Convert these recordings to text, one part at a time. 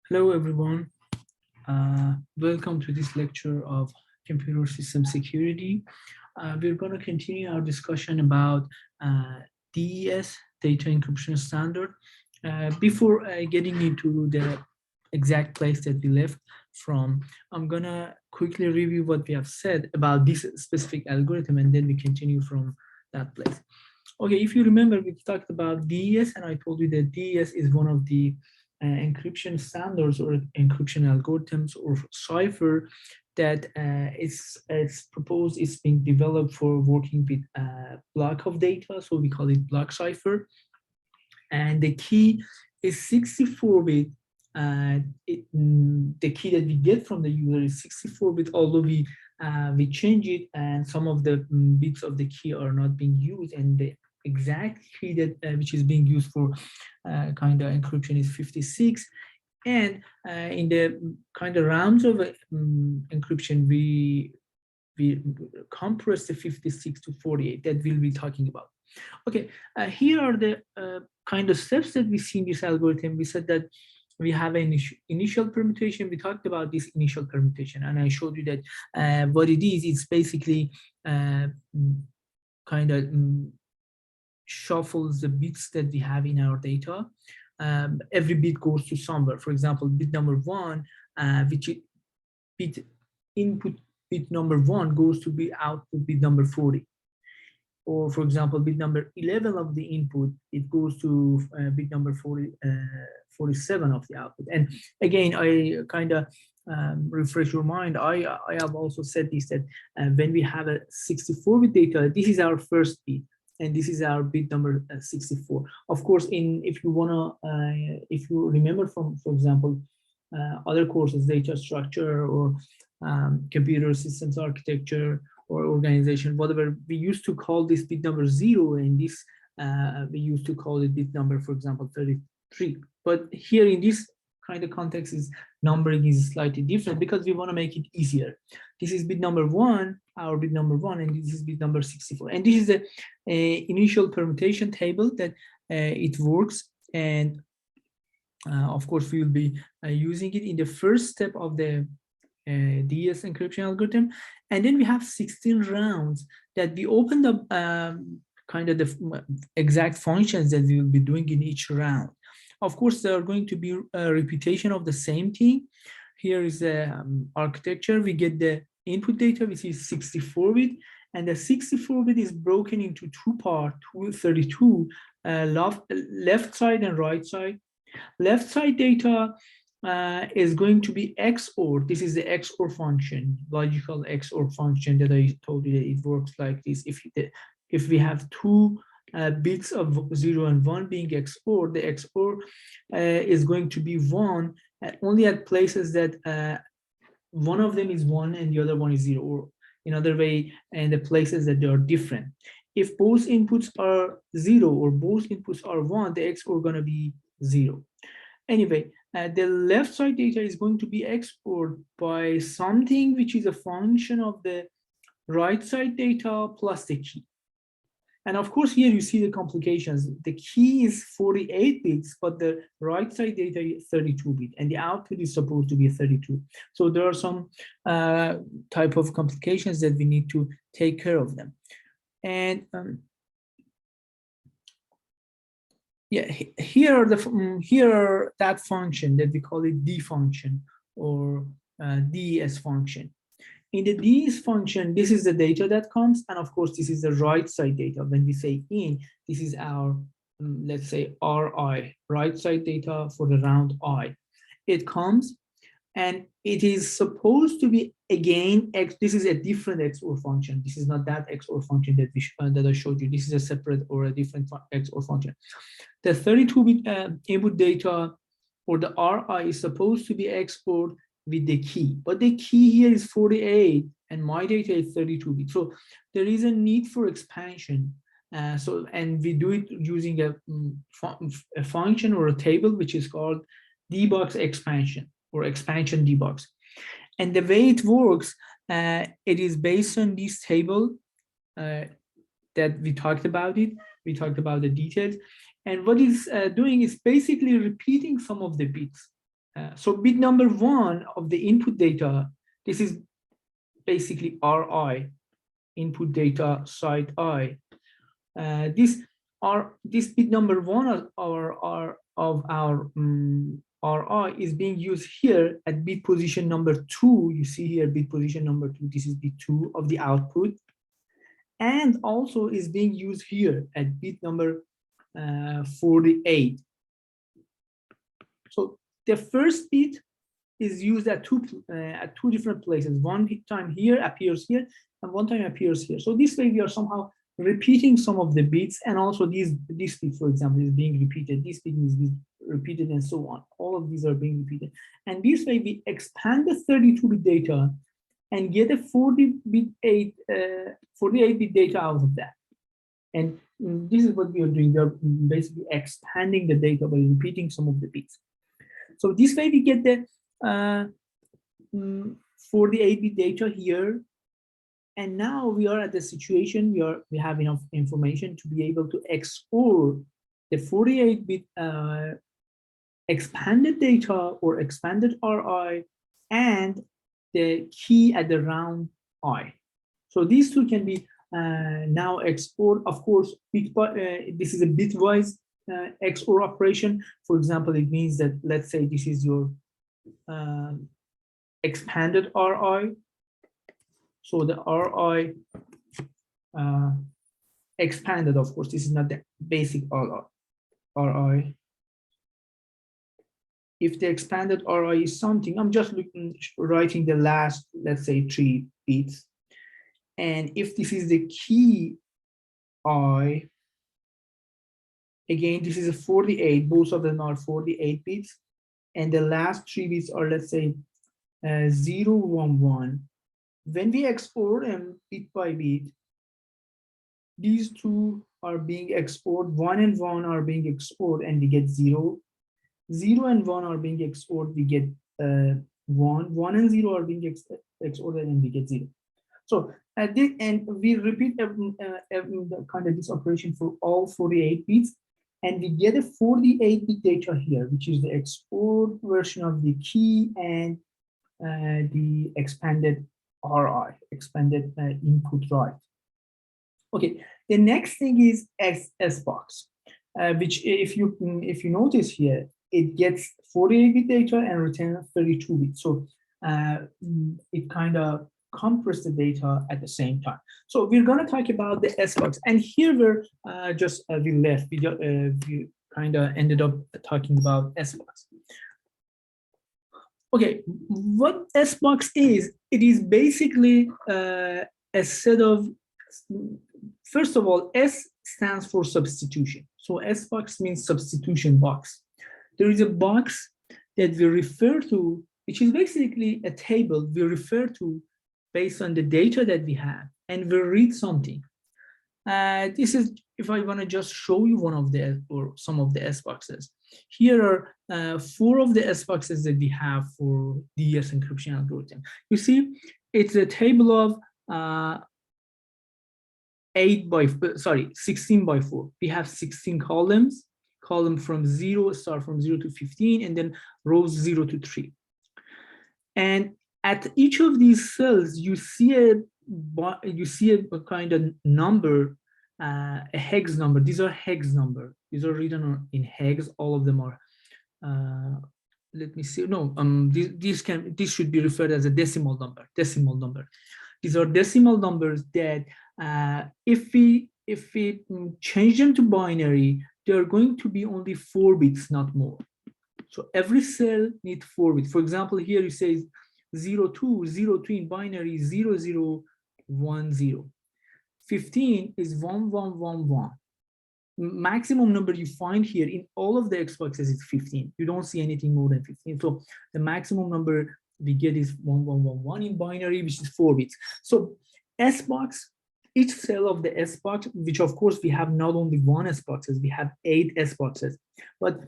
Hello, everyone. Welcome to this lecture of computer system security. We're going to continue our discussion about DES, data encryption standard. Before getting into the exact place that we left from, I'm going to quickly review what we have said about this specific algorithm, and then we continue from that place. Okay, if you remember, we talked about DES, and I told you that DES is one of the encryption standards or encryption algorithms or cipher that it's proposed is being developed for working with block of data. So we call it block cipher. And the key is 64-bit. The key that we get from the user is 64-bit, although we change it and some of the bits of the key are not being used, and the exact key that which is being used for kind of encryption is 56. And in the kind of rounds of encryption, we compress the 56 to 48 that we'll be talking about. Okay, here are the kind of steps that we see in this algorithm. We said that we have an initial permutation. We talked about this initial permutation, and I showed you that what it is, it's basically kind of shuffles the bits that we have in our data. Every bit goes to somewhere. For example, bit number one, which is bit input bit number one goes to bit output bit number 40. Or for example, bit number 11 of the input, it goes to bit number 47 of the output. And again, I kind of refresh your mind. I have also said this, that when we have a 64-bit data, this is our first bit, and this is our bit number 64. Of course, if you remember from, for example, other courses, data structure or computer systems architecture or organization, whatever, we used to call this bit number 0, and this we used to call it bit number, for example, 33. But here in this kind of context, is numbering is slightly different because we want to make it easier. This is bit number 1, our bit number 1, and this is bit number 64. And this is the initial permutation table that it works. And of course, we will be using it in the first step of the DES encryption algorithm. And then we have 16 rounds that we opened up kind of the exact functions that we will be doing in each round. Of course, there are going to be a repetition of the same thing. Here is the architecture. We get the input data, which is 64-bit, and the 64-bit is broken into two parts, 32, left side and right side. Left side data is going to be XOR. This is the XOR function, logical XOR function that I told you that it works like this. If we have two bits of 0 and 1 being XOR, the XOR is going to be 1 only at places that one of them is 1 and the other one is 0, or in other way, and the places that they are different. If both inputs are 0 or both inputs are 1, the XOR is going to be 0. Anyway, the left side data is going to be XORed by something which is a function of the right side data plus the key. And of course, here you see the complications. The key is 48 bits, but the right side data is 32 bit, and the output is supposed to be 32. So there are some type of complications that we need to take care of them. And yeah, here are that function that we call it D function or DES function. In the DES function, this is the data that comes, and of course, this is the right side data. When we say in, this is our, let's say, RI, right side data for the round I. It comes, and it is supposed to be, again, X. This is a different XOR function. This is not that XOR function that I showed you. This is a separate or a different XOR function. The 32-bit input data or the RI is supposed to be XORed with the key, but the key here is 48 and my data is 32-bit. So there is a need for expansion. And we do it using a function or a table which is called dbox expansion or expansion dbox. And the way it works, it is based on this table that we talked about it. We talked about the details. And what it's doing is basically repeating some of the bits. So bit number 1 of the input data, this is basically RI, input data site I. This bit number 1 of our RI is being used here at bit position number 2. You see here bit position number 2. This is bit 2 of the output, and also is being used here at bit number 48. So the first bit is used at two different places. One time here appears here, and one time appears here. So this way we are somehow repeating some of the bits, and also this bit, for example, is being repeated. This bit is repeated, and so on. All of these are being repeated. And this way we expand the 32-bit data and get a 48-bit data out of that. And this is what we are doing. We are basically expanding the data by repeating some of the bits. So this way we get the 48-bit data here. And now we are at the situation we have enough information to be able to export the 48-bit expanded data or expanded RI and the key at the round I. So these two can be now export. Of course, this is a bitwise XOR operation. For example, it means that, let's say this is your expanded RI. So the RI expanded, of course, this is not the basic RI. If the expanded RI is something, I'm just writing the last, let's say 3 bits. And if this is the key I, again, this is a 48, both of them are 48 bits. And the last 3 bits are, let's say, 0, 1, 1. When we export them bit by bit, these two are being exported, 1 and 1 are being exported, and we get 0. 0 and 1 are being exported, we get 1. 1 and 0 are being exported, and we get 0. So and we repeat kind of this operation for all 48 bits, and we get a 48-bit data here, which is the export version of the key and the expanded RI, expanded input right. Okay, the next thing is SBox, which if you notice here, it gets 48-bit data and returns 32 bits. So it kind of compress the data at the same time. So we're going to talk about the SBox, and here we're we left. We kind of ended up talking about SBox. Okay, what SBox is? It is basically a set of, first of all, S stands for substitution. So SBox means substitution box. There is a box that we refer to, which is basically a table we refer to based on the data that we have, and we read something. This is, if I want to just show you one of the, or some of the SBoxes. Here are 4 of the SBoxes that we have for DES encryption algorithm. You see, it's a table of 16 by 4. We have 16 columns, start from 0 to 15, and then rows 0 to 3. And at each of these cells, you see a kind of number, a hex number. These are hex number. These are written in hex. All of them are. Let me see. No, this should be referred as a decimal number. Decimal number. These are decimal numbers that if we change them to binary, they are going to be only 4 bits, not more. So every cell needs 4 bits. For example, here it says 02, 02 in binary, 0010. 15 is 1111. Maximum number you find here in all of the SBoxes is 15. You don't see anything more than 15. So the maximum number we get is 1111 in binary, which is 4 bits. So SBox, each cell of the SBox, which of course we have not only 1 SBoxes, we have 8 SBoxes, but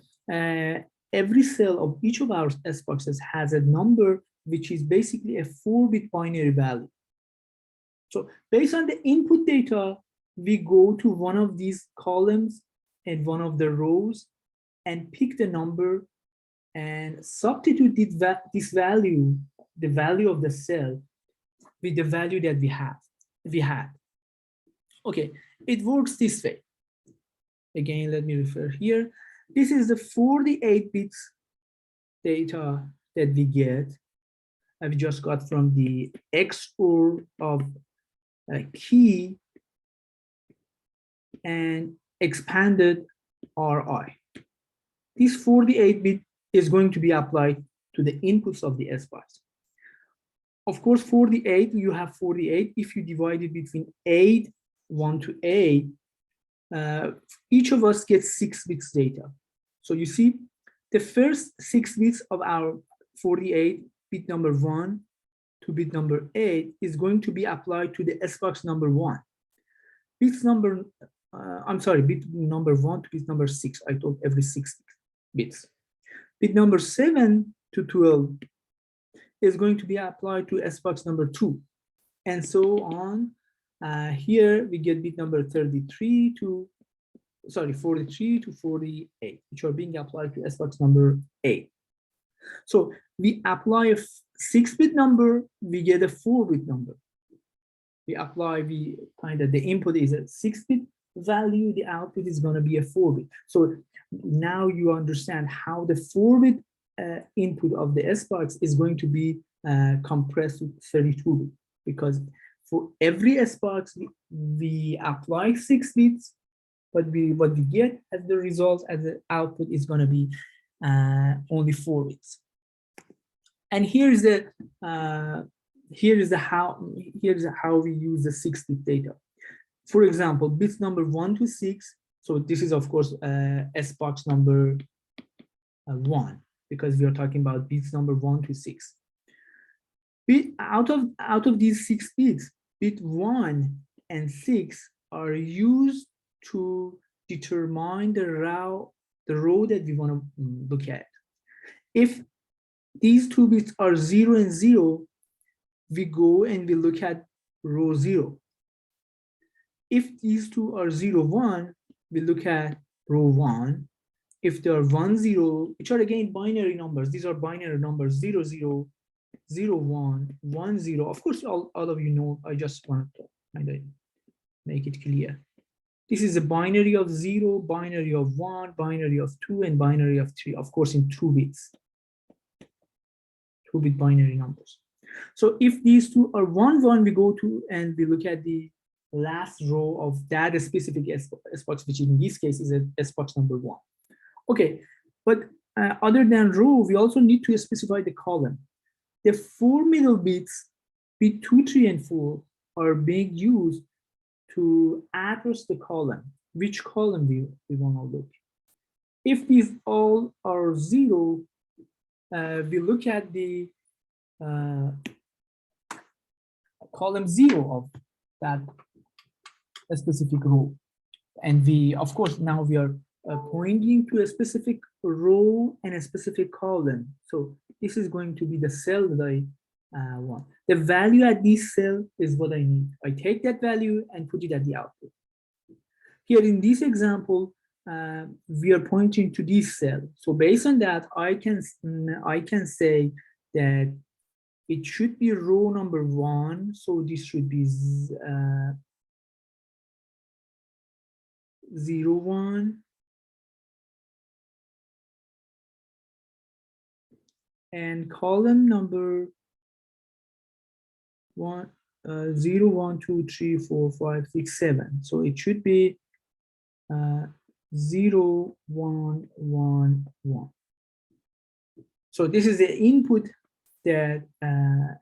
every cell of each of our SBoxes has a number which is basically a 4-bit binary value. So based on the input data, we go to one of these columns and one of the rows and pick the number and substitute this value, the value of the cell, with the value that we had. Okay, it works this way. Again, let me refer here. This is the 48 bits data that we get. I've just got from the XOR of key and expanded RI. This 48 bit is going to be applied to the inputs of the SBox. Of course, 48, you have 48. If you divide it between 8, 1 to 8, each of us gets 6 bits data. So you see, the first 6 bits of our 48, bit number 1 to bit number 8, is going to be applied to the SBox number 1. Bit number 1 to bit number 6. I told every 6 bits. Bit number 7 to 12 is going to be applied to SBox number 2, and so on. Here we get bit number 43 to 43 to 48, which are being applied to SBox number 8. So we apply a 6-bit number, we get a 4-bit number. We find that the input is a 6-bit value, the output is going to be a 4-bit. So now you understand how the 4-bit input of the SBox is going to be compressed to 32-bit, because for every SBox we apply 6 bits, but what we get as the result, as the output, is going to be only 4 bits. And here's how we use the 6-bit data. For example, bits number 1 to 6. So this is of course SBox number 1, because we are talking about bits number 1 to 6. Out of these 6 bits, bit 1 and 6 are used to determine the row that we want to look at. If these 2 bits are 0 and 0, we go and we look at row 0. If these 2 are 0, 1, we look at row 1. If they are 1, 0, which are again binary numbers, these are binary numbers, 0, 0, 0, 1, 1, 0. Of course, all of you know, I just want to kind of make it clear. This is a binary of 0, binary of 1, binary of 2, and binary of 3, of course, in 2 bits. 2-bit binary numbers. So if these 2 are 1, 1, we go to and we look at the last row of that specific SBox, which in this case is a SBox number 1. Okay, but other than row, we also need to specify the column. The 4 middle bits, bit 2, 3, and 4, are being used to address the column. Which column we want to look? If these all are 0, we look at the column 0 of that specific row. And we, of course, now we are pointing to a specific row and a specific column. So this is going to be the cell that I want. The value at this cell is what I need. I take that value and put it at the output. Here in this example, we are pointing to this cell. So based on that, I can say that it should be row number 1. So this should be 0, 1. And column number 1, 0, 1, 2, 3, 4, 5, 6, 7. So it should be 0, 1, 1, 1. So this is the input that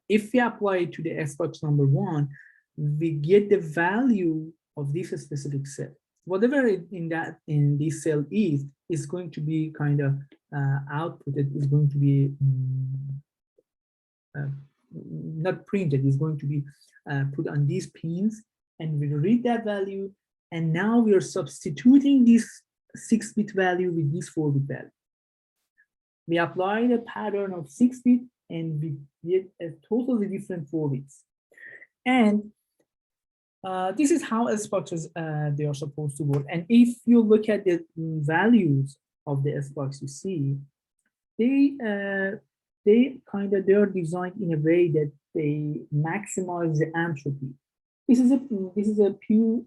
if we apply it to the SBox number 1, we get the value of this specific cell. Whatever in this cell is going to be kind of outputted, is going to be not printed, is going to be put on these pins, and we read that value, and now we are substituting this 6-bit value with this 4-bit value. We apply the pattern of 6-bit and we get a totally different 4 bits. And this is how SBoxes they are supposed to work. And if you look at the values of the SBox, you see they they are designed in a way that they maximize the entropy. This is a pure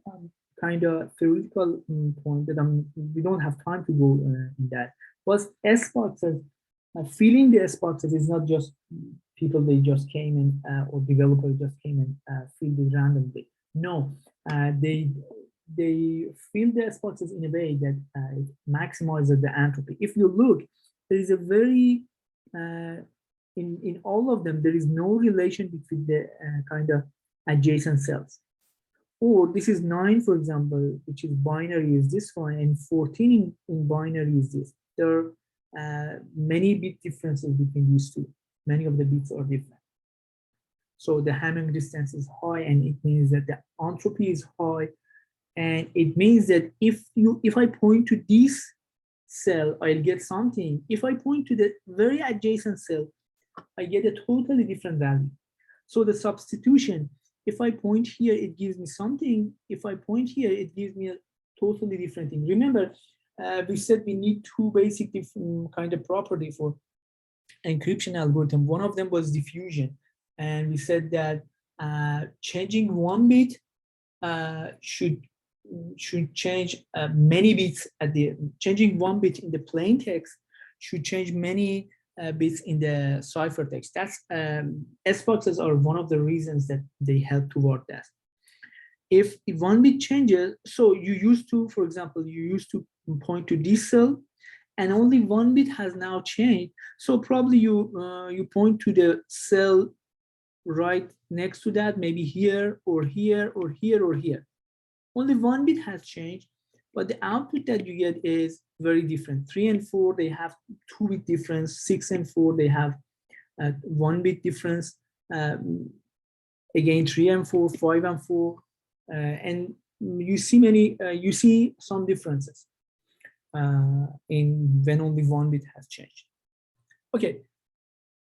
kind of theoretical point that we don't have time to go in that. But S boxes, filling the S boxes is not just people they just came in or developers just came and filled it randomly. No, they fill the S boxes in a way that maximizes the entropy. If you look, there is a very in all of them there is no relation between the kind of adjacent cells. Or this is 9, for example, which is binary is this one, and 14 in binary is this. There are many bit differences between these two. Many of the bits are different. So the Hamming distance is high, and it means that the entropy is high. And it means that if I point to this cell, I'll get something. If I point to the very adjacent cell, I get a totally different value. So the substitution, if I point here, it gives me something. If I point here, it gives me a totally different thing. Remember, we said we need two basic kind of property for encryption algorithm. One of them was diffusion. And we said that changing one bit should change many bits at the, changing one bit in the plain text should change many bits in the ciphertext. That's S-boxes are one of the reasons that they help toward that. If one bit changes, so you used to, for example, you used to point to this cell, and only one bit has now changed. So probably you point to the cell right next to that, maybe here or here or here or here. Only one bit has changed, but the output that you get is very different. 3 and 4, they have 2-bit difference. 6 and 4, they have 1-bit difference. Again, 3 and 4, 5 and 4, and you see some differences in when only one bit has changed. Okay,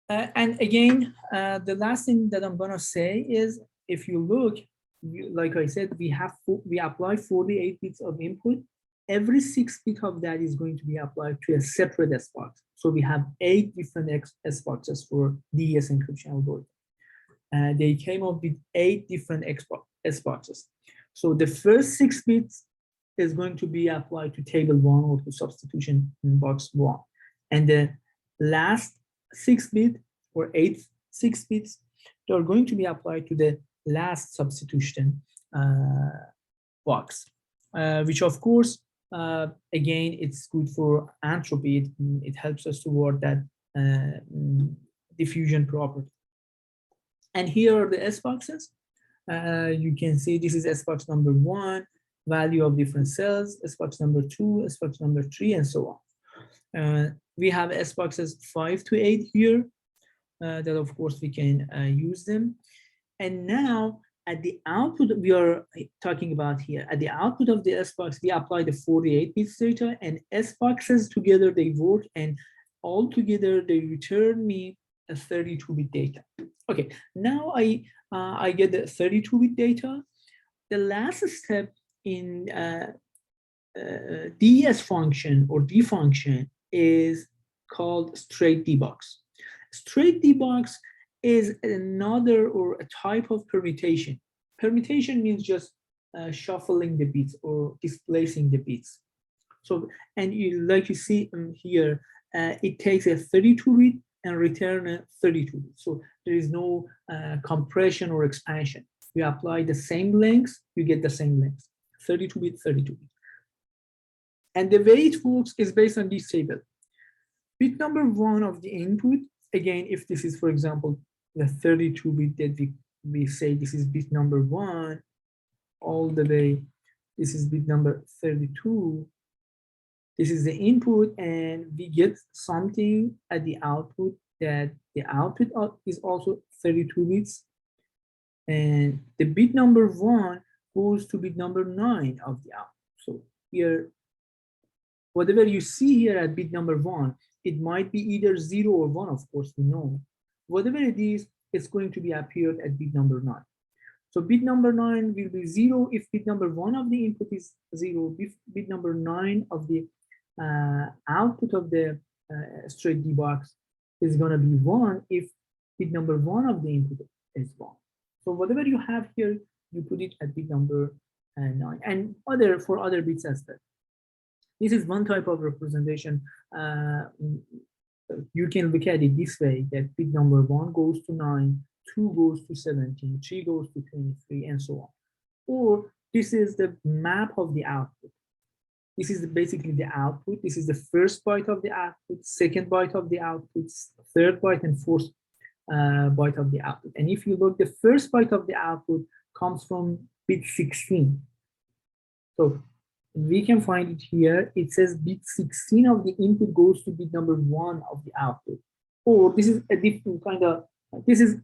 and again, the last thing that I'm gonna say is, if you look, like I said, we apply 48 bits of input. Every 6 bit of that is going to be applied to a separate S-box. So we have 8 different S-boxes for DES encryption algorithm. They came up with 8 different S-boxes. So the first 6 bits is going to be applied to table 1 or to substitution box 1. And the last 6 bit or 6 bits, they are going to be applied to the last substitution box, which of course, again, it's good for entropy. It helps us toward that diffusion property. And here are the S-boxes. You can see this is S-box number 1, value of different cells, S-box number 2, S-box number 3, and so on. We have S-boxes 5 to 8 here, that of course we can use them. And now at the output we are talking about here, at the output of the S-box, we apply the 48 bits data, and S-boxes together they work, and all together they return me a 32-bit data. Okay, now I get the 32-bit data. The last step in DES function or D function is called straight debox. Straight debox is another or a type of permutation. Permutation means just shuffling the bits or displacing the bits. So, and like you see here, it takes a 32-bit and return a 32-bit. So there is no compression or expansion. You apply the same length, you get the same length, 32-bit, 32-bit. And the way it works is based on this table. Bit number 1 of the input, again, if this is, for example, the 32-bit that we say this is bit number 1, all the way, this is bit number 32. This is the input, and we get something at the output that the output is also 32 bits. And the bit number 1 goes to bit number 9 of the output. So here, whatever you see here at bit number 1, it might be either 0 or 1, of course, we know. Whatever it is, it's going to be appeared at bit number 9. So bit number 9 will be 0 if bit number 1 of the input is 0, bit number 9 of the output of the straight D box is going to be 1 if bit number 1 of the input is 1. So whatever you have here, you put it at bit number 9, and for other bits as well. This is one type of representation. You can look at it this way, that bit number 1 goes to 9, 2 goes to 17, 3 goes to 23, and so on. Or this is the map of the output. This is basically the output. This is the first byte of the output, second byte of the output, third byte, and fourth byte of the output. And if you look, the first byte of the output comes from bit 16. So we can find it here. It says bit 16 of the input goes to bit number 1 of the output. Or this is a different kind of, this is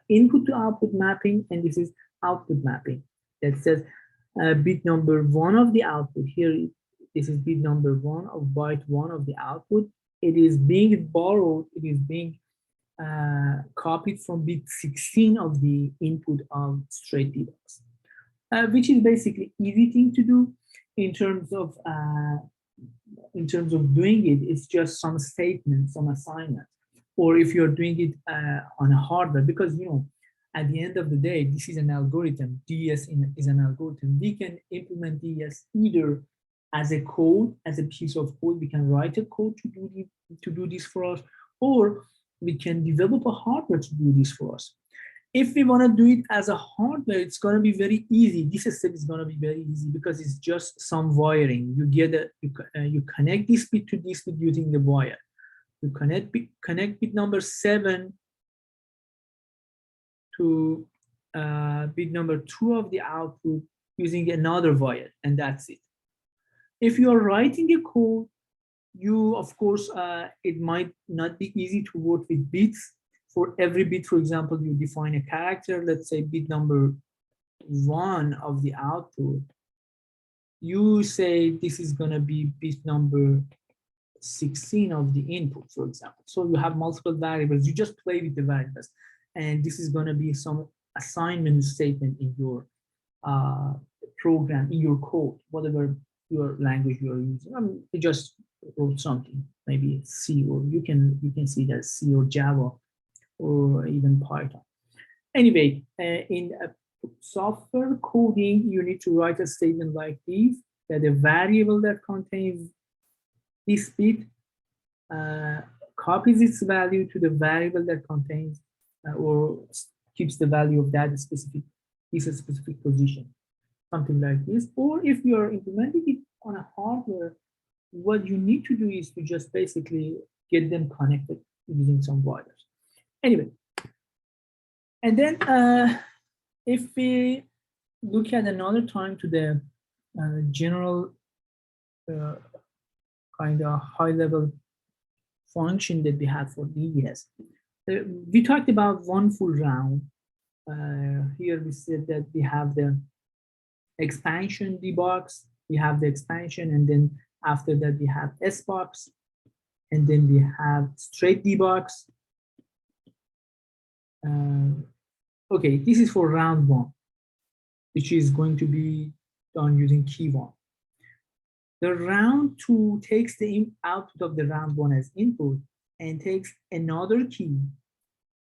input to output mapping, and this is output mapping. That says bit number 1 of the output. Here, this is bit number 1 of byte 1 of the output. It is being borrowed, it is being copied from bit 16 of the input of straight D box, which is basically easy thing to do in terms of doing it. It's just some statement, some assignment, or if you're doing it on a hardware, because at the end of the day, this is an algorithm. DS is an algorithm. We can implement DS either as a code, as a piece of code. We can write a code to do this for us, or we can develop a hardware to do this for us. If we want to do it as a hardware, it's going to be very easy. This step is going to be very easy because it's just some wiring. You connect this bit to this bit using the wire. You connect bit number 7 to bit number 2 of the output using another wire, and that's it. If you are writing a code, of course, it might not be easy to work with bits. For every bit, for example, you define a character, let's say bit number 1 of the output. You say this is going to be bit number 16 of the input, for example. So you have multiple variables. You just play with the variables. And this is going to be some assignment statement in your program, in your code, whatever your language you're using. I just wrote something, maybe C, or you can see that C or Java or even Python. Anyway, in software coding, you need to write a statement like this, that a variable that contains this bit copies its value to the variable that contains or keeps the value of that specific position, something like this. Or if you're implementing it on a hardware, what you need to do is to just basically get them connected using some wires. Anyway, and then if we look at another time to the general kind of high-level function that we have for DES, we talked about one full round. Here we said that we have the expansion D box, we have the expansion, and then after that we have S box, and then we have straight D box. Okay, this is for round 1, which is going to be done using key 1. The round 2 takes the output of the round 1 as input and takes another key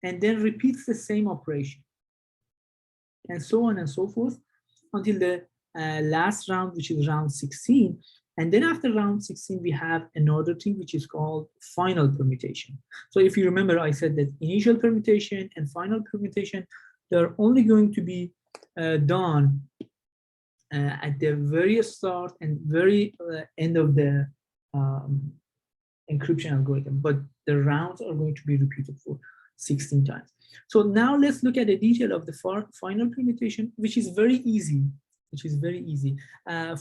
and then repeats the same operation, and so on and so forth until the last round, which is round 16. And then after round 16, we have another thing which is called final permutation. So if you remember, I said that initial permutation and final permutation, they're only going to be done at the very start and very end of the encryption algorithm, but the rounds are going to be repeated for 16 times. So now let's look at the detail of the final permutation, which is very easy.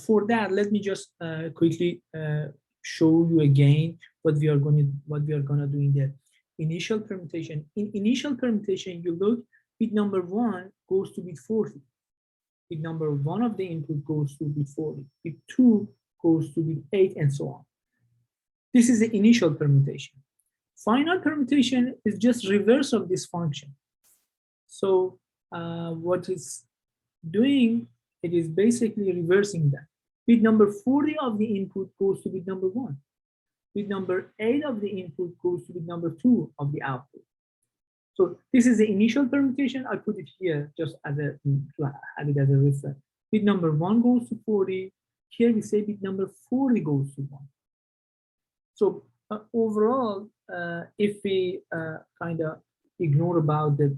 For that, let me just quickly show you again what we are going to do in the initial permutation. In initial permutation, you look, bit number 1 goes to bit 40. Bit number 1 of the input goes to bit 40. Bit 2 goes to bit 8, and so on. This is the initial permutation. Final permutation is just reverse of this function. So what it's doing, it is basically reversing that. Bit number 40 of the input goes to bit number 1. bit number 8 of the input goes to bit number 2 of the output. So this is the initial permutation. I put it here just as a to have it as a reference. Bit number 1 goes to 40. Here we say bit number 40 goes to 1. So overall, if we kind of ignore about the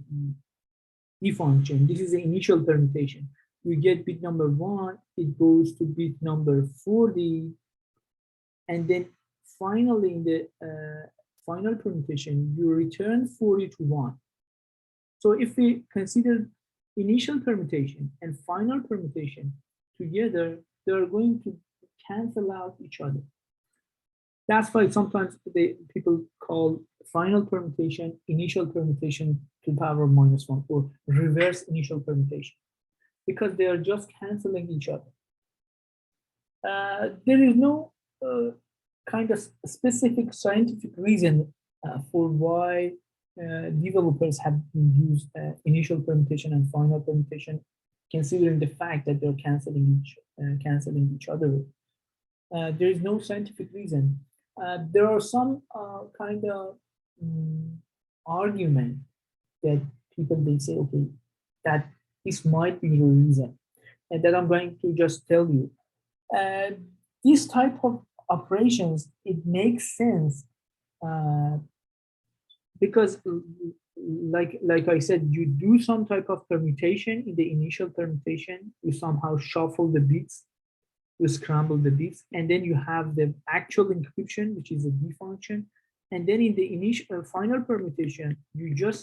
D function, this is the initial permutation. You get bit number 1, it goes to bit number 40, and then finally in the final permutation, you return 40 to 1. So if we consider initial permutation and final permutation together, they're going to cancel out each other. That's why sometimes people call final permutation initial permutation to the power of -1 or reverse initial permutation, because they are just canceling each other. There is no kind of specific scientific reason for why developers have used initial permutation and final permutation, considering the fact that they're canceling each other. There is no scientific reason. There are some kind of argument that people they say, okay, that this might be the reason, and that I'm going to just tell you. This type of operations, it makes sense because like I said, you do some type of permutation in the initial permutation, you somehow shuffle the bits, you scramble the bits, and then you have the actual encryption, which is a D function. And then in the initial final permutation, you just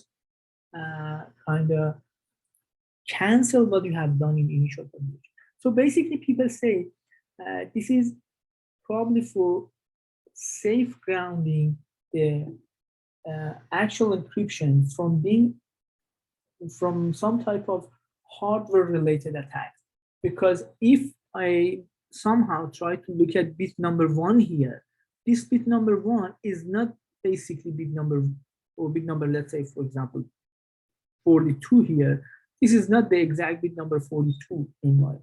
kind of cancel what you have done in initial permutation. So basically people say this is probably for safe grounding the actual encryption from being from some type of hardware related attack. Because if I somehow try to look at bit number 1 here, this bit number 1 is not basically bit number, or bit number, let's say for example 42 here. This is not the exact bit number 42 in my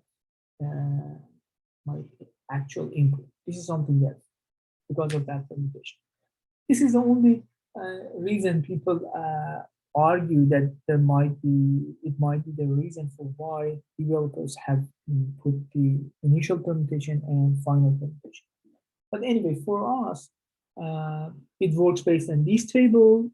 actual input. This is something else because of that permutation. This is the only reason people argue that it might be the reason for why developers have put the initial permutation and final permutation. But anyway, for us, it works based on this table.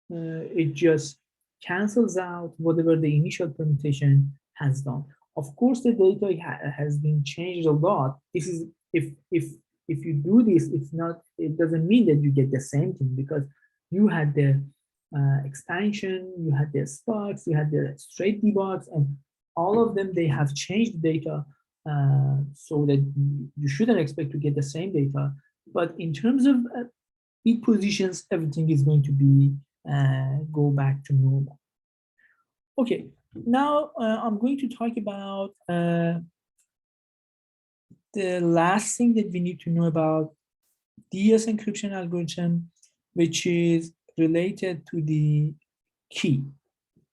It just cancels out whatever the initial permutation has done. Of course, the data has been changed a lot. This is if you do this, it doesn't mean that you get the same thing, because you had the expansion, you had the sparks, you had the straight debugs, and all of them, they have changed data so that you shouldn't expect to get the same data. But in terms of bit positions, everything is going to be go back to normal. Okay, now I'm going to talk about the last thing that we need to know about DS encryption algorithm, which is related to the key.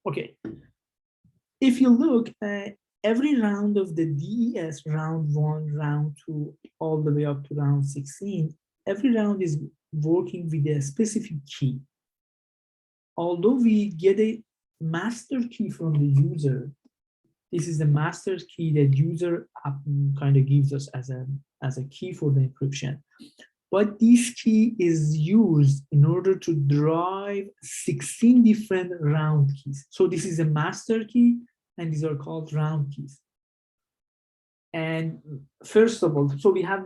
Okay, if you look at every round of the DES, round 1, round 2, all the way up to round 16, every round is working with a specific key. Although we get a master key from the user, this is the master key that user kind of gives us as a key for the encryption. But this key is used in order to drive 16 different round keys. So this is a master key, and these are called round keys. And first of all, so we have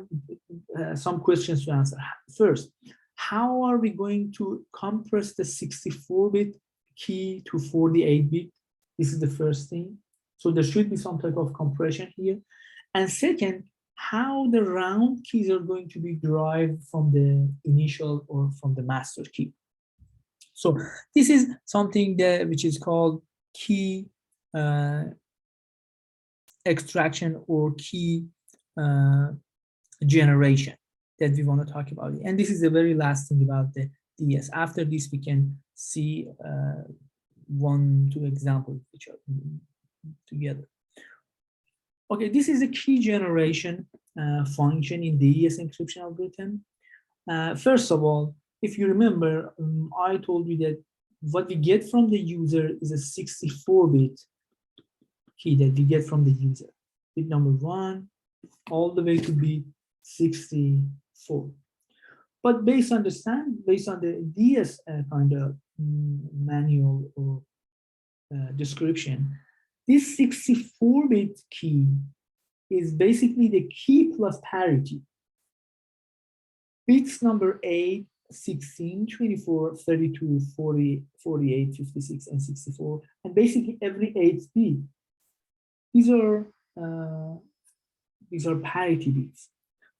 some questions to answer. First, how are we going to compress the 64-bit key to 48-bit? This is the first thing. So there should be some type of compression here. And second, how the round keys are going to be derived from the initial or from the master key. So this is something that which is called key extraction or key generation that we want to talk about. And this is the very last thing about the DS. After this, we can see 1-2 examples which are together. Okay, this is a key generation function in the DS encryption algorithm. First of all, if you remember, I told you that what we get from the user is a 64-bit key that we get from the user. Bit number 1 all the way to bit 64. But based on the DS kind of manual or description, this 64-bit key is basically the key plus parity. Bits number 8, 16, 24, 32, 40, 48, 56, and 64, and basically every 8 bit. These are parity bits.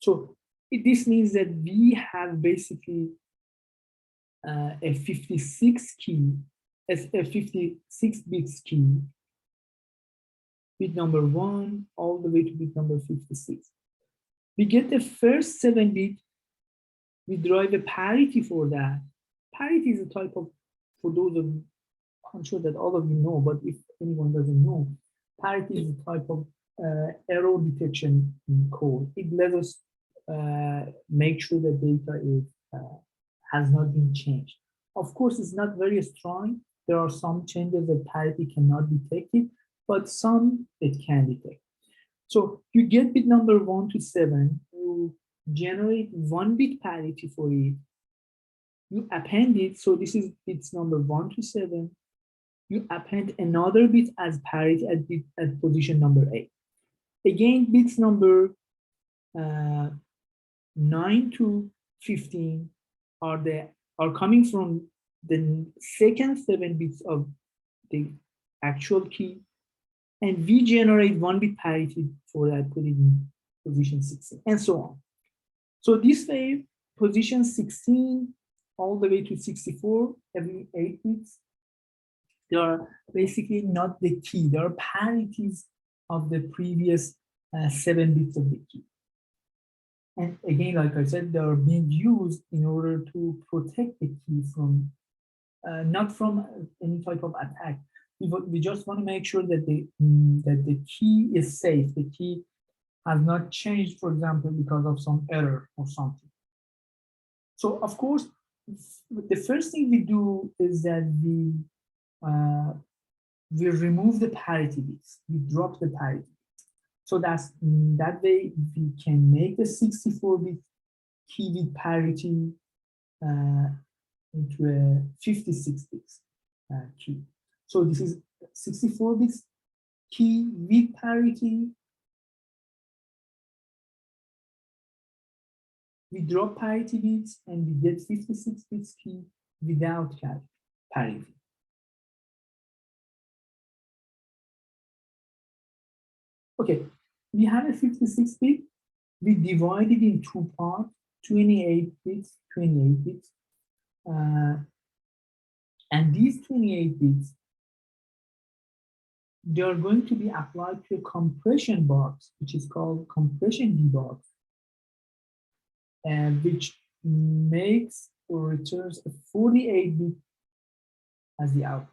So this means that we have basically a 56 key, a 56 bits key, bit number 1 all the way to bit number 56. We get the first 7 bit. We derive a parity for that. Parity is a type of, for those of, I'm sure that all of you know, but if anyone doesn't know, parity is a type of error detection code. It lets us make sure that data is has not been changed. Of course, it's not very strong. There are some changes that parity cannot detect it, but some it can detect. So you get bit number 1 to 7, you generate 1 bit parity for it, you append it, so this is bits number 1 to 7, you append another bit as parity at position number 8. Again, bits number 9 to 15 are coming from the second 7 bits of the actual key, and we generate 1 bit parity for that, put it in position 16, and so on. So this way, position 16 all the way to 64, every 8 bits, they are basically not the key. They are parities of the previous 7 bits of the key. And again, like I said, they are being used in order to protect the key from, not from any type of attack. We just want to make sure that the key is safe. The key has not changed, for example, because of some error or something. So of course, the first thing we do is that we remove the parity bits. We drop the parity. So that way we can make the 64-bit key with parity into a 56-bit key. So this is 64 bits key with parity. We drop parity bits and we get 56 bits key without parity. Okay, we have a 56 bit. We divide it in 2 parts, 28 bits, 28 bits. And these 28 bits, they are going to be applied to a compression box, which is called compression debug, and which makes or returns a 48-bit as the output.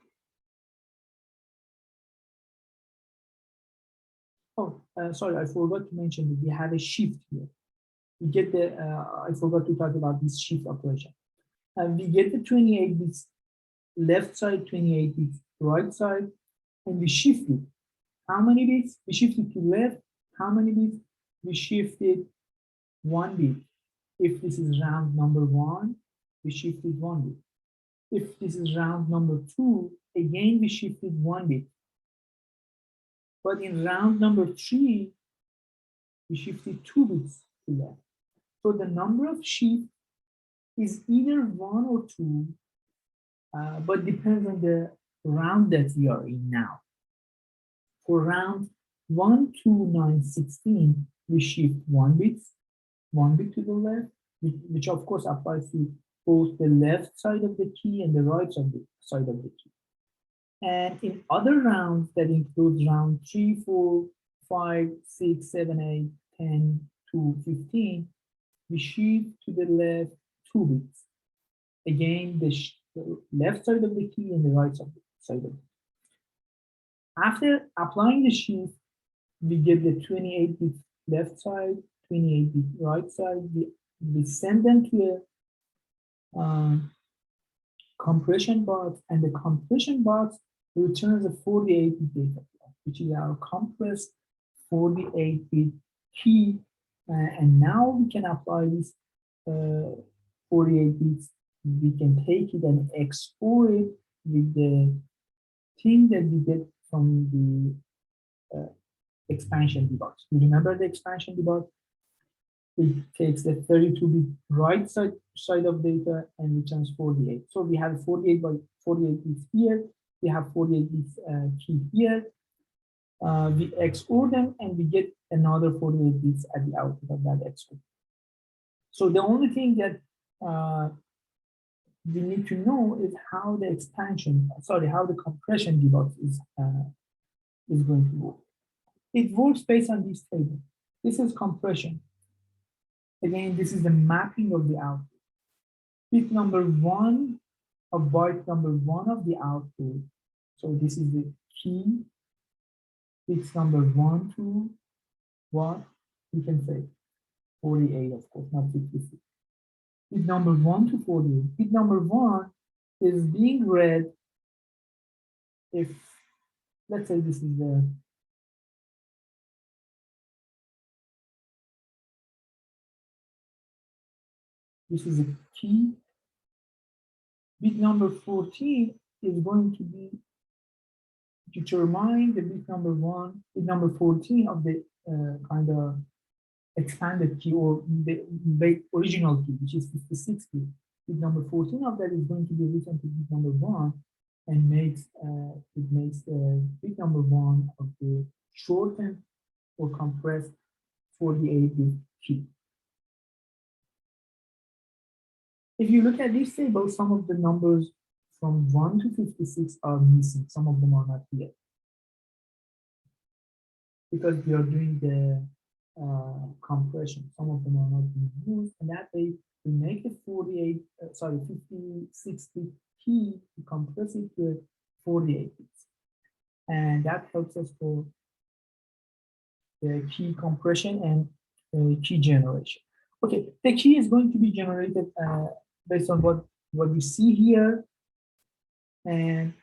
Oh, sorry, I forgot to mention that we have a shift here. We get the, I forgot to talk about this shift operation. And we get the 28 bits left side, 28 bits right side, and we shift it. How many bits? We shift it to left. How many bits? We shift it 1 bit. If this is round number 1, we shift it 1 bit. If this is round number 2, again we shift it 1 bit. But in round number 3, we shifted 2 bits to left. So the number of shifts is either 1 or 2, but depends on the round that we are in now. For round 1 to 9, 16, we shift 1 bit to the left, which of course applies to both the left side of the key and the right side of the key. And in other rounds that includes round 3, 4, 5, 6, 7, 8, 10 to 15, we shift to the left 2 bits. Again, the left side of the key and the right side of the key. After applying the shift, we get the 28 bit left side, 28 bit right side. we send them to a compression box, and the compression box returns a 48-bit data block, which is our compressed 48-bit key. And now we can apply this 48 bits. We can take it and export it with the thing that we get from the expansion debug. You remember the expansion debug? It takes the 32-bit right side of data and returns 48. So we have 48 by 48 bits here. We have 48 bits key here. We XOR them and we get another 48 bits at the output of that XOR. So the only thing that we need to know is how the how the compression debug is going to work. It works based on this table. This is compression. Again, this is the mapping of the output. Bit number 1 of byte number 1 of the output. So this is the key. Bits number 1 to what? We can say 48, of course, not 56. Bit number 1 to 48. Bit number 1 is being read if, let's say this is the a key. Bit number 14 is going to be determine the bit number 14 of the kind of expanded key or the original key, which is 56 key. Bit number 14 of that is going to be written to bit number 1 and makes bit number 1 of the shortened or compressed 48-bit key. If you look at this table, some of the numbers from 1 to 56 are missing. Some of them are not here. Because we are doing the compression. Some of them are not being used, and that way we make the 56-bit key to compress it to 48 bits. And that helps us for the key compression and key generation. Okay, the key is going to be generated based on what you see here. And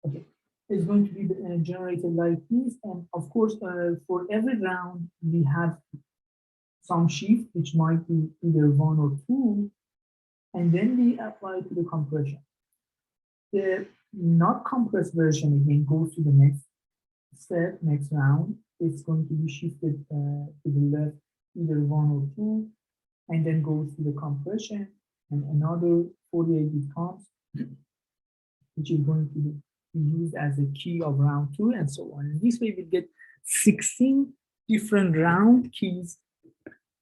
okay, it's going to be generated like this. And of course, for every round, we have some shift, which might be either 1 or 2, and then we apply to the compression. The not compressed version again goes to the next step, next round. It's going to be shifted to the left, either 1 or 2, and then goes to the compression, and another 48-bit comes, which is going to be used as a key of round 2, and so on. And this way we get 16 different round keys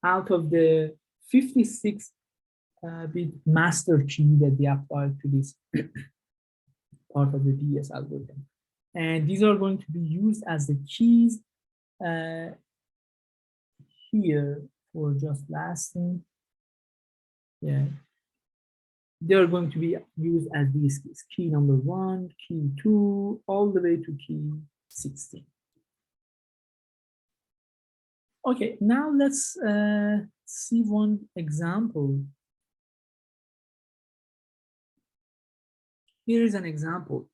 out of the 56-bit master key that we applied to this part of the DS algorithm. And these are going to be used as the keys here for just last thing. Yeah. They're going to be used as these keys, key number 1, key 2, all the way to key 16. Okay, now let's see one example. Here is an example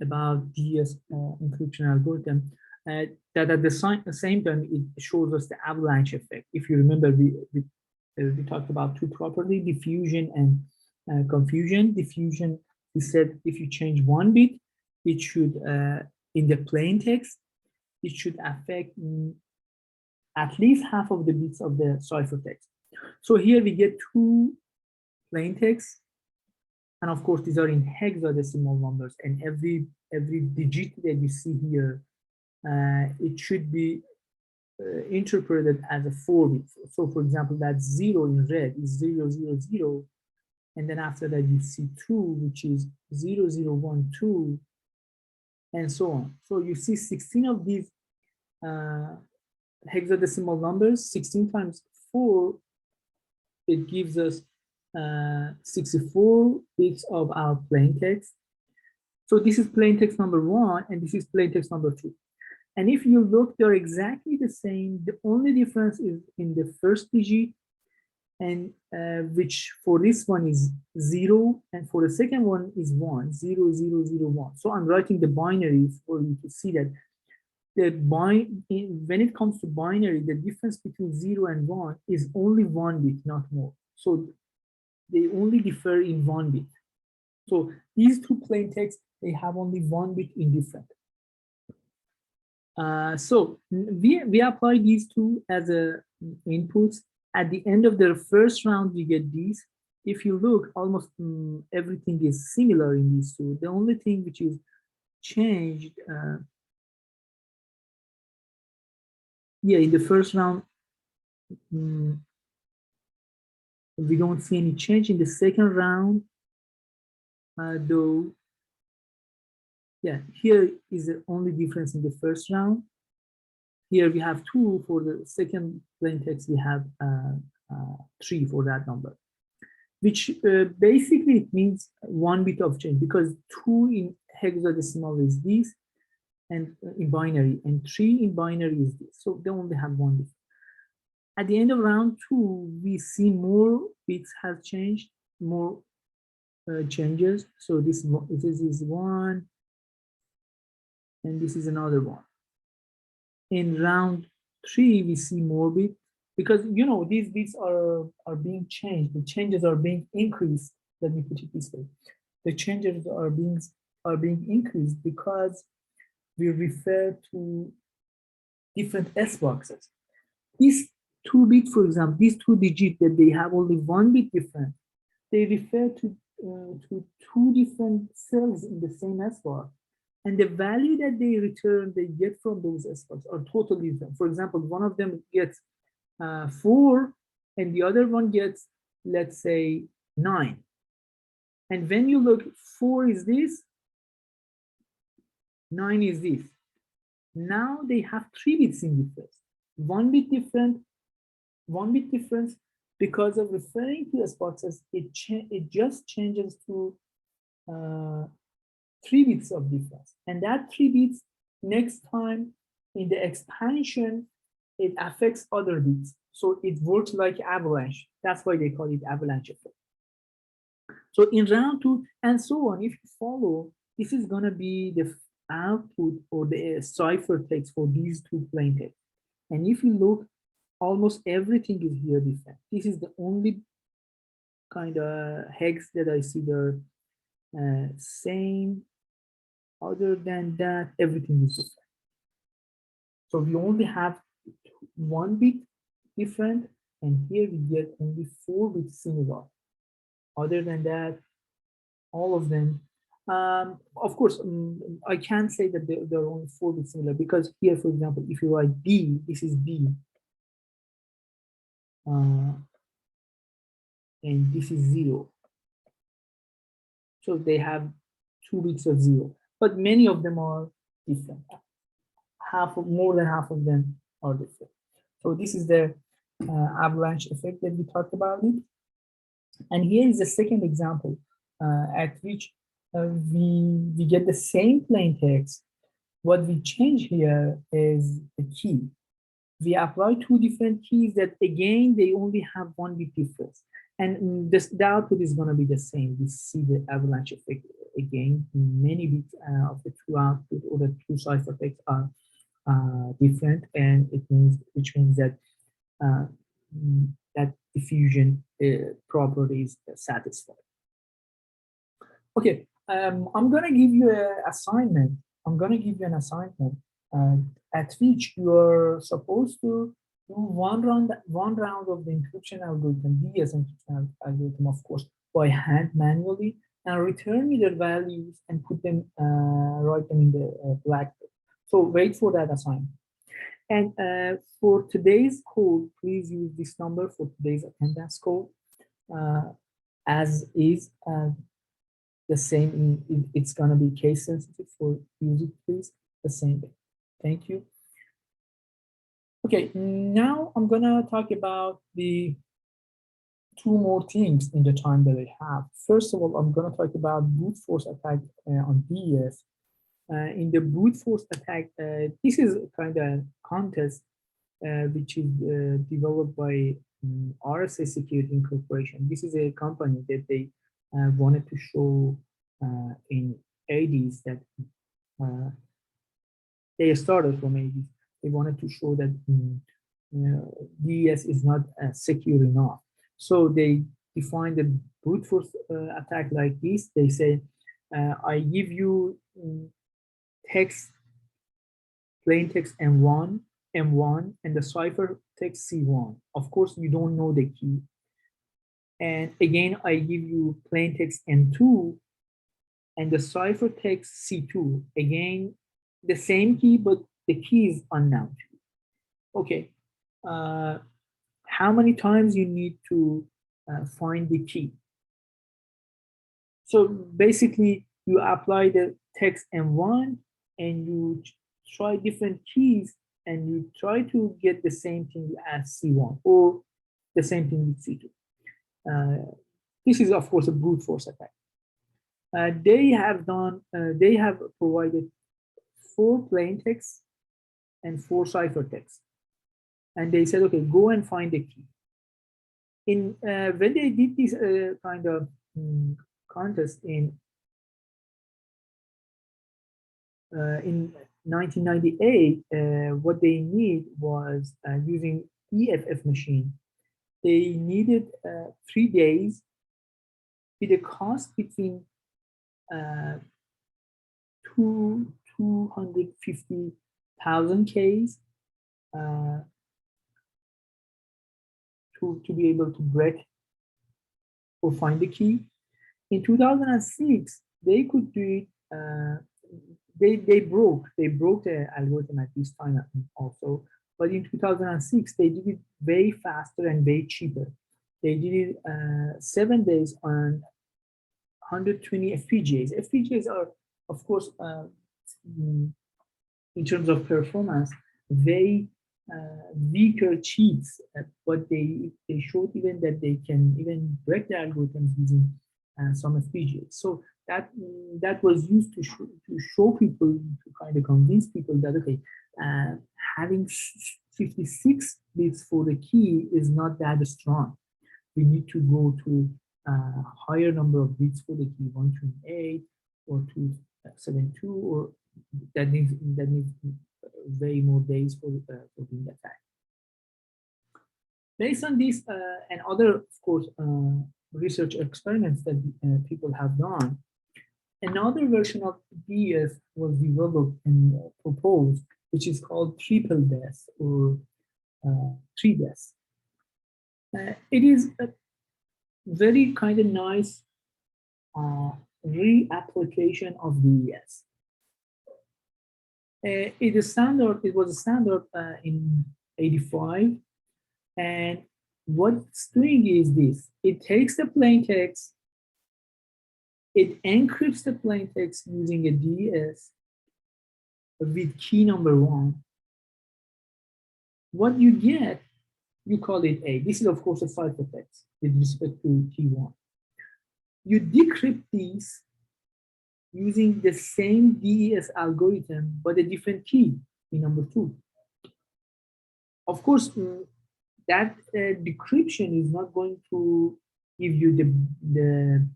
about DS encryption algorithm that at the same time it shows us the avalanche effect. If you remember, we talked about two properties, diffusion and confusion. Diffusion, we said if you change 1 bit, it should, in the plain text, it should affect at least half of the bits of the ciphertext. So here we get 2 plain texts, and of course these are in hexadecimal numbers, and every digit that you see here, it should be interpreted as a 4-bit. So for example, that 0 in red is 0, 0, 0. And then after that, you see 2, which is 0, 0, 1, 2, and so on. So you see 16 of these hexadecimal numbers, 16 times 4, it gives us 64 bits of our plain text. So this is plain text number 1, and this is plain text number 2. And if you look, they're exactly the same. The only difference is in the first digit, and which for this one is 0, and for the second one is 1, 0, 0, 0, 1. So I'm writing the binaries for you to see that when it comes to binary, the difference between 0 and 1 is only 1 bit, not more. So they only differ in 1 bit. So these two plain text, they have only 1 bit in different. So we apply these two as inputs. At the end of the first round, we get these. If you look, almost everything is similar in these two. The only thing which is changed, yeah, in the first round, we don't see any change. In the second round, though, yeah, here is the only difference in the first round. Here we have 2 for the second plain text. We have 3 for that number, which basically it means 1 bit of change, because 2 in hexadecimal is this, and in binary, and 3 in binary is this. So they only have 1 bit. At the end of round 2, we see more bits have changed, more changes. So this is 1, and this is another 1. In round 3, we see more bits, because these bits are being changed. The changes are being increased. Let me put it this way: the changes are being increased because we refer to different S boxes. These 2 bits, for example, these 2 digits that they have only 1 bit difference, they refer to 2 different cells in the same S box. And the value that they get from those S boxes are totally different. For example, one of them gets 4, and the other one gets, let's say, 9. And when you look, 4 is this, 9 is this. Now they have 3 bits in difference. 1 bit different, 1 bit difference, because of referring to S boxes, it just changes to 3 bits of difference. And that 3 bits, next time in the expansion, it affects other bits. So it works like avalanche. That's why they call it avalanche effect. So in round 2, and so on, if you follow, this is going to be the output or the cipher text for these 2 plain text. And if you look, almost everything is here different. This is the only kind of hex that I see there same. Other than that, everything is different. So we only have 1 bit different, and here we get only 4 bits similar. Other than that, all of them. Of course, I can't say that there are only 4 bits similar, because here, for example, if you write B, this is B, and this is 0. So they have 2 bits of 0, but many of them are different. More than half of them are different. So this is the avalanche effect that we talked about it. And here is the second example at which we get the same plain text. What we change here is the key. We apply 2 different keys that, again, they only have 1 bit difference. And the output is going to be the same. We see the avalanche effect again. Many bits of the 2 output or the 2 ciphertexts are different, and which means that that diffusion property is satisfied. Okay, I'm going to give you an assignment. At which you are supposed to do one round of the encryption algorithm, DS encryption algorithm, of course, by hand manually, and return me their values and put them, write them in the blackboard. So wait for that assignment. And for today's code, please use this number for today's attendance code, as is the same. It's going to be case sensitive, for use it, please, the same way. Thank you. Okay, now I'm going to talk about the two more things in the time that I have. First of all, I'm going to talk about brute force attack on DES. In the brute force attack, this is kind of contest which is developed by RSA Security Incorporation. This is a company that they wanted to show in 80s that they started from 80s. They wanted to show that DES is not secure enough. So they define the brute force attack like this. They say, I give you text, plain text M1, and the cipher text C1. Of course, you don't know the key. And again, I give you plain text M2 and the cipher text C2. Again, the same key, but the key is unknown to you. Okay, how many times you need to find the key? So basically, you apply the text M1 and you try different keys and you try to get the same thing as C1 or the same thing with C2. This is, of course, a brute force attack. They have provided 4 plain text and 4 cipher text. And they said, okay, go and find the key. When they did this kind of contest in 1998, what they need was using EFF machine. They needed 3 days with a cost between 250,000 Ks to be able to break or find the key. In 2006, they could do it. They broke the algorithm at this time also. But in 2006, they did it way faster and way cheaper. They did it 7 days on 120 FPGAs. FPGAs are, of course, in terms of performance, very weaker cheats, but they showed even that they can even break the algorithms using some FPGAs. So that was used to show people, to kind of convince people that, okay, having 56 bits for the key is not that strong. We need to go to a higher number of bits for the key, 128 or 272, or that needs way more days for being attacked. Based on this and other, of course, research experiments that people have done, another version of DES was developed and proposed, which is called triple DES or 3DES. It is a very kind of nice reapplication of DES. It was a standard in 85, and what it's doing is this: it takes the plain text, it encrypts the plain text using a DES with key number 1. What you get, you call it A. This is, of course, a ciphertext with respect to key 1. You decrypt these using the same DES algorithm, but a different key number 2. Of course, that decryption is not going to give you the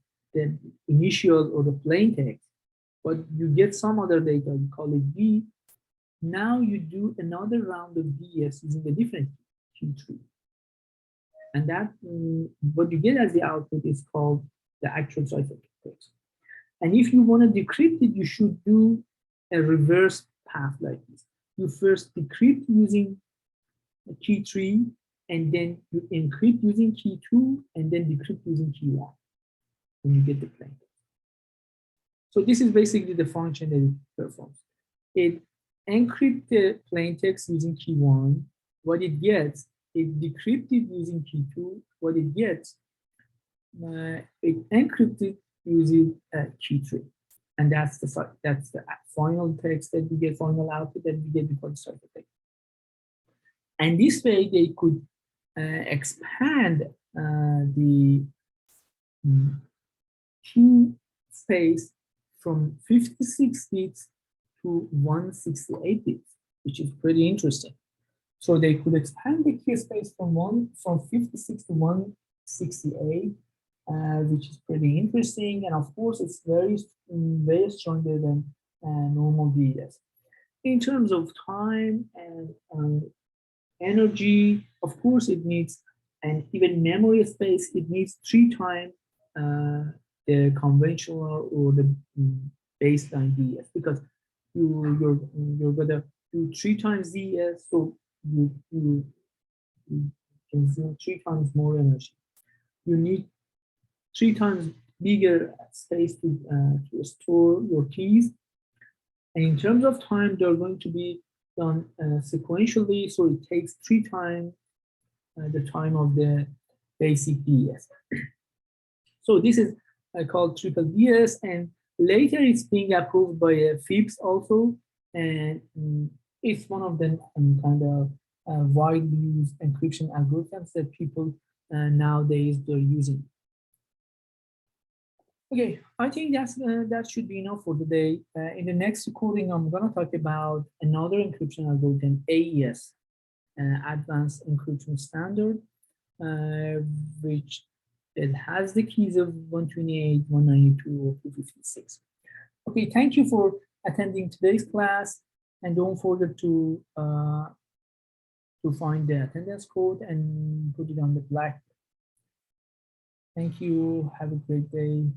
initial or the plain text, but you get some other data, you call it B. Now you do another round of DES using a different key 3. And that, what you get as the output is called the actual ciphertext. And if you want to decrypt it, you should do a reverse path like this. You first decrypt using key 3, and then you encrypt using key 2, and then decrypt using key 1, and you get the plain text. So this is basically the function that it performs. It encrypts the plain text using key 1. What it gets, it decrypts it using key 2. What it gets, it encrypts it using key 3. And that's the final text that we get, final output that we get before the ciphertext. And this way they could expand the key space from 56 bits to 168 bits, which is pretty interesting. So they could expand the key space from 56 to 168, which is pretty interesting. And of course, it's very stronger than normal DES. In terms of time and energy, of course, it needs, and even memory space, it needs 3 times uh, the conventional or the baseline DS, because you're gonna do 3 times DS, so you consume 3 times more energy. You need 3 times bigger space to store your keys. And in terms of time, they're going to be done sequentially, so it takes 3 times the time of the basic DS. So this is called triple DS, and later it's being approved by FIPS also, and it's one of the kind of widely used encryption algorithms that people nowadays they're using. Okay, I think that should be enough for today. In the next recording, I'm gonna talk about another encryption algorithm, AES, Advanced Encryption Standard, uh, which it has the keys of 128, 192, or 256. Okay, thank you for attending today's class, and don't forget to find the attendance code and put it on the blackboard. Thank you. Have a great day.